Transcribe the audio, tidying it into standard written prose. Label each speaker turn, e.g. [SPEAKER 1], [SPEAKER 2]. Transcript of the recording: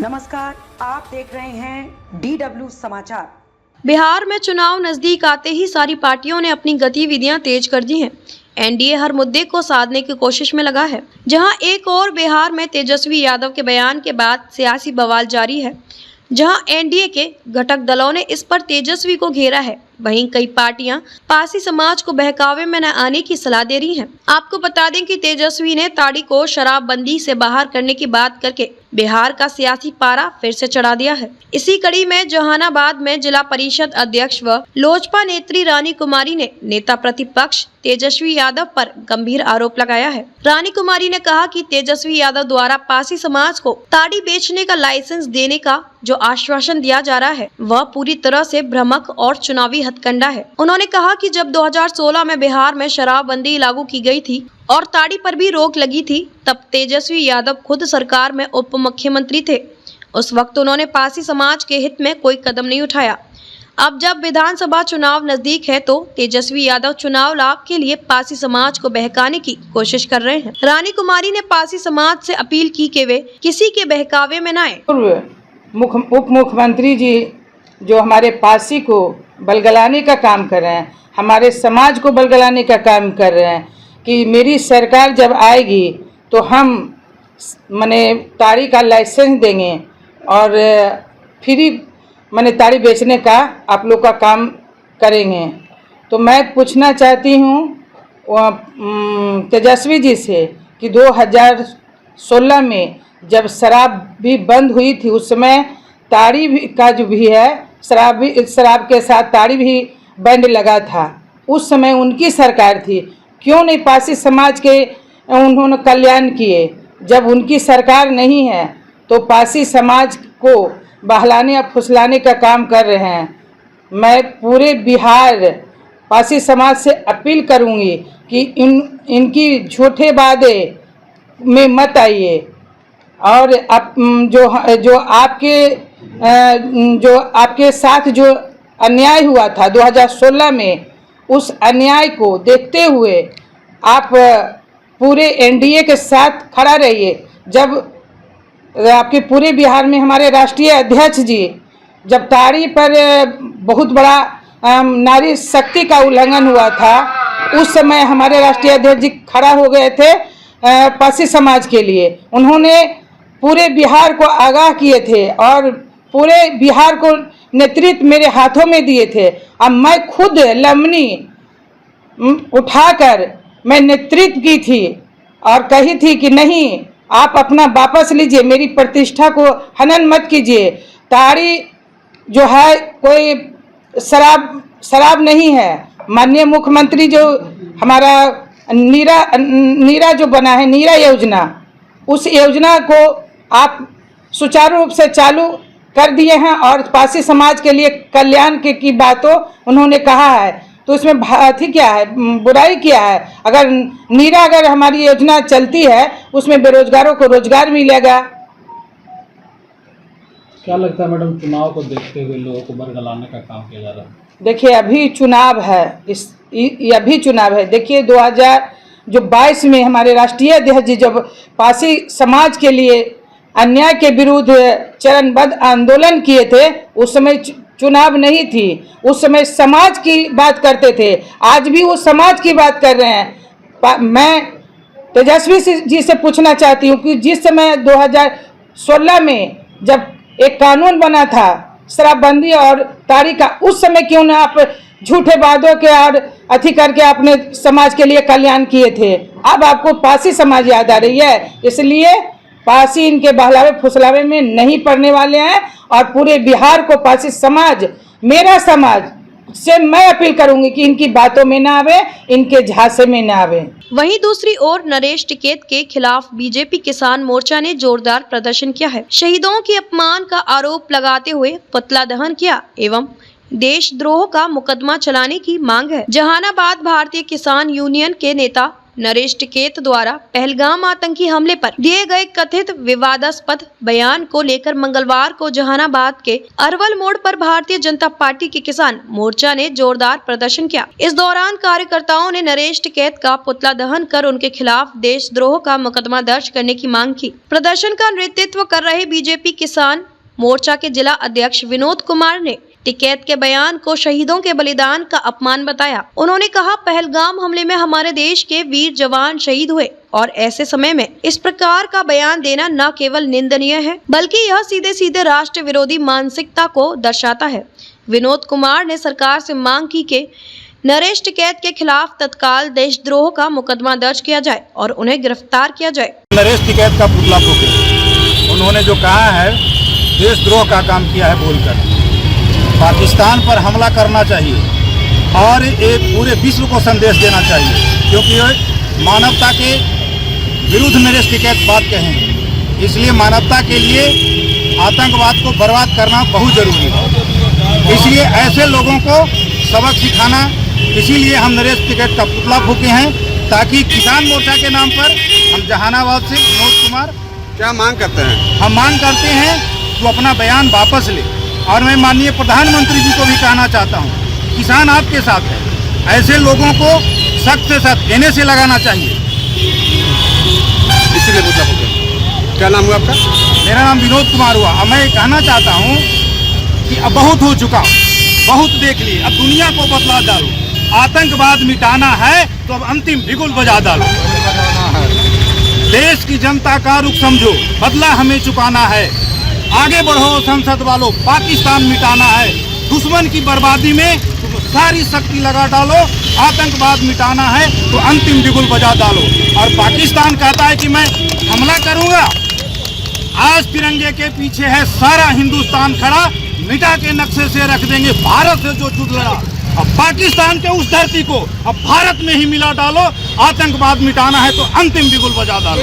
[SPEAKER 1] नमस्कार, आप देख रहे हैं DW समाचार।
[SPEAKER 2] बिहार में चुनाव नजदीक आते ही सारी पार्टियों ने अपनी गतिविधियां तेज कर दी हैं। एनडीए हर मुद्दे को साधने की कोशिश में लगा है। जहां एक और बिहार में तेजस्वी यादव के बयान के बाद सियासी बवाल जारी है, जहां एनडीए के घटक दलों ने इस पर तेजस्वी को घेरा है, वहीं कई पार्टियां पारसी समाज को बहकावे में न आने की सलाह दे रही हैं। आपको बता दें कि तेजस्वी ने ताड़ी को शराबबंदी से बाहर करने की बात करके बिहार का सियासी पारा फिर से चढ़ा दिया है। इसी कड़ी में जहानाबाद में जिला परिषद अध्यक्ष व लोजपा नेत्री रानी कुमारी ने नेता प्रतिपक्ष तेजस्वी यादव पर गंभीर आरोप लगाया है। रानी कुमारी ने कहा कि तेजस्वी यादव द्वारा पारसी समाज को ताड़ी बेचने का लाइसेंस देने का जो आश्वासन दिया जा रहा है, वह पूरी तरह से भ्रामक और चुनावी हथकंडा है। उन्होंने कहा कि जब 2016 में बिहार में शराबबंदी लागू की गई थी और ताड़ी पर भी रोक लगी थी, तब तेजस्वी यादव खुद सरकार में उप मुख्यमंत्री थे। उस वक्त उन्होंने पारसी समाज के हित में कोई कदम नहीं उठाया। अब जब विधानसभा चुनाव नजदीक है तो तेजस्वी यादव चुनाव लाभ के लिए पारसी समाज को बहकाने की कोशिश कर रहे हैं। रानी कुमारी ने पारसी समाज से अपील की कि वे किसी के बहकावे में न आए।
[SPEAKER 3] उप मुख्यमंत्री जी जो हमारे पारसी को बलगलाने का काम कर रहे हैं, हमारे समाज को बलगलाने का काम कर रहे हैं कि मेरी सरकार जब आएगी तो हम ताड़ी का लाइसेंस देंगे और फ्री ताड़ी बेचने का आप लोग का काम करेंगे। तो मैं पूछना चाहती हूँ तेजस्वी जी से कि 2016 में जब शराब भी बंद हुई थी, उस समय ताड़ी भी का जो भी है, शराब के साथ ताड़ी भी बैंड लगा था। उस समय उनकी सरकार थी, क्यों नहीं पारसी समाज के उन्होंने कल्याण किए? जब उनकी सरकार नहीं है तो पारसी समाज को बहलाने या फुसलाने का काम कर रहे हैं। मैं पूरे बिहार पारसी समाज से अपील करूंगी कि इनकी झूठे वादे में मत आइए और जो आपके साथ जो अन्याय हुआ था 2016 में, उस अन्याय को देखते हुए आप पूरे एनडीए के साथ खड़ा रहिए। जब आपके पूरे बिहार में हमारे राष्ट्रीय अध्यक्ष जी जब ताड़ी पर बहुत बड़ा नारी शक्ति का उल्लंघन हुआ था, उस समय हमारे राष्ट्रीय अध्यक्ष जी खड़ा हो गए थे पारसी समाज के लिए। उन्होंने पूरे बिहार को आगाह किए थे और पूरे बिहार को नेतृत्व मेरे हाथों में दिए थे। अब मैं खुद लमनी उठाकर मैं नेतृत्व की थी और कही थी कि नहीं, आप अपना वापस लीजिए, मेरी प्रतिष्ठा को हनन मत कीजिए। ताड़ी जो है कोई शराब नहीं है। माननीय मुख्यमंत्री जो हमारा नीरा जो बना है, नीरा योजना, उस योजना को आप सुचारू रूप से चालू कर दिए हैं और पारसी समाज के लिए कल्याण की बातों उन्होंने कहा है। तो इसमें क्या है, बुराई क्या है? अगर हमारी योजना चलती है, उसमें बेरोजगारों को रोजगार मिलेगा।
[SPEAKER 4] क्या लगता है मैडम, चुनाव को देखते हुए लोगों को बरगलाने का काम किया जा रहा है?
[SPEAKER 3] देखिए, अभी चुनाव है, अभी चुनाव है। देखिए 2022 में हमारे राष्ट्रीय अध्यक्ष जी जब पारसी समाज के लिए अन्याय के विरुद्ध चरणबद्ध आंदोलन किए थे, उस समय चुनाव नहीं थी, उस समय समाज की बात करते थे। आज भी वो समाज की बात कर रहे हैं। मैं तेजस्वी जी से पूछना चाहती हूँ कि जिस समय 2016 में जब एक कानून बना था शराबबंदी और ताड़ी का, उस समय क्यों ना आप झूठे वादों के और अथी करके अपने समाज के लिए कल्याण किए थे? अब आपको पारसी समाज याद आ रही है, इसलिए पारसी इनके बहलावे फुसलावे में नहीं पड़ने वाले हैं। और पूरे बिहार को पारसी समाज, मेरा समाज से मैं अपील करूंगी कि इनकी बातों में ना आवे, इनके झांसे में ना आवे।
[SPEAKER 2] वहीं दूसरी ओर नरेश टिकैत के खिलाफ बीजेपी किसान मोर्चा ने जोरदार प्रदर्शन किया है। शहीदों के अपमान का आरोप लगाते हुए पुतला दहन किया एवं देशद्रोह का मुकदमा चलाने की मांग है। जहानाबाद भारतीय किसान यूनियन के नेता नरेश टिकैत द्वारा पहलगाम आतंकी हमले पर दिए गए कथित विवादास्पद बयान को लेकर मंगलवार को जहानाबाद के अरवल मोड़ पर भारतीय जनता पार्टी के किसान मोर्चा ने जोरदार प्रदर्शन किया। इस दौरान कार्यकर्ताओं ने नरेश टिकैत का पुतला दहन कर उनके खिलाफ देशद्रोह का मुकदमा दर्ज करने की मांग की। प्रदर्शन का नेतृत्व कर रहे बीजेपी किसान मोर्चा के जिला अध्यक्ष विनोद कुमार ने टिकैत के बयान को शहीदों के बलिदान का अपमान बताया। उन्होंने कहा, पहलगाम हमले में हमारे देश के वीर जवान शहीद हुए और ऐसे समय में इस प्रकार का बयान देना न केवल निंदनीय है बल्कि यह सीधे सीधे राष्ट्र विरोधी मानसिकता को दर्शाता है। विनोद कुमार ने सरकार से मांग की कि नरेश टिकैत के खिलाफ तत्काल देशद्रोह का मुकदमा दर्ज किया जाए और उन्हें गिरफ्तार किया जाए।
[SPEAKER 5] नरेश टिकैत का पुतला फूके, उन्होंने जो कहा है देशद्रोह का काम किया है बोलकर पाकिस्तान पर हमला करना चाहिए और एक पूरे विश्व को संदेश देना चाहिए, क्योंकि मानवता के विरुद्ध नरेश टिकैत बात कहें, इसलिए मानवता के लिए आतंकवाद को बर्बाद करना बहुत जरूरी है। इसलिए ऐसे लोगों को सबक सिखाना, इसीलिए हम नरेश टिकैत का पुतला फूके हैं ताकि किसान मोर्चा के नाम पर हम जहानाबाद से विनोद कुमार
[SPEAKER 6] क्या मांग करते हैं?
[SPEAKER 5] हम मांग करते हैं कि अपना बयान वापस ले और मैं माननीय प्रधानमंत्री जी को भी कहना चाहता हूं, किसान आपके साथ है, ऐसे लोगों को सख्त से सख्त एनए से लगाना चाहिए।
[SPEAKER 6] इसीलिए मुद्दा पूछा। क्या नाम हुआ आपका?
[SPEAKER 5] मेरा नाम विनोद कुमार हुआ। अब मैं कहना चाहता हूं कि अब बहुत हो चुका, बहुत देख लिए, अब दुनिया को बतला डालो, आतंकवाद मिटाना है तो अब अंतिम बिगुल बजा डालो। देश की जनता का रुख समझो, बदला हमें चुकाना है, आगे बढ़ो संसद वालों, पाकिस्तान मिटाना है, दुश्मन की बर्बादी में सारी शक्ति लगा डालो, आतंकवाद मिटाना है तो अंतिम बिगुल बजा डालो। और पाकिस्तान कहता है कि मैं हमला करूंगा, आज तिरंगे के पीछे है सारा हिंदुस्तान खड़ा, मिटा के नक्शे से रख देंगे भारत से जो जुड़ लड़ा। अब पाकिस्तान के उस धरती को अब भारत में ही मिला डालो, आतंकवाद मिटाना है तो अंतिम बिगुल बजा डालो।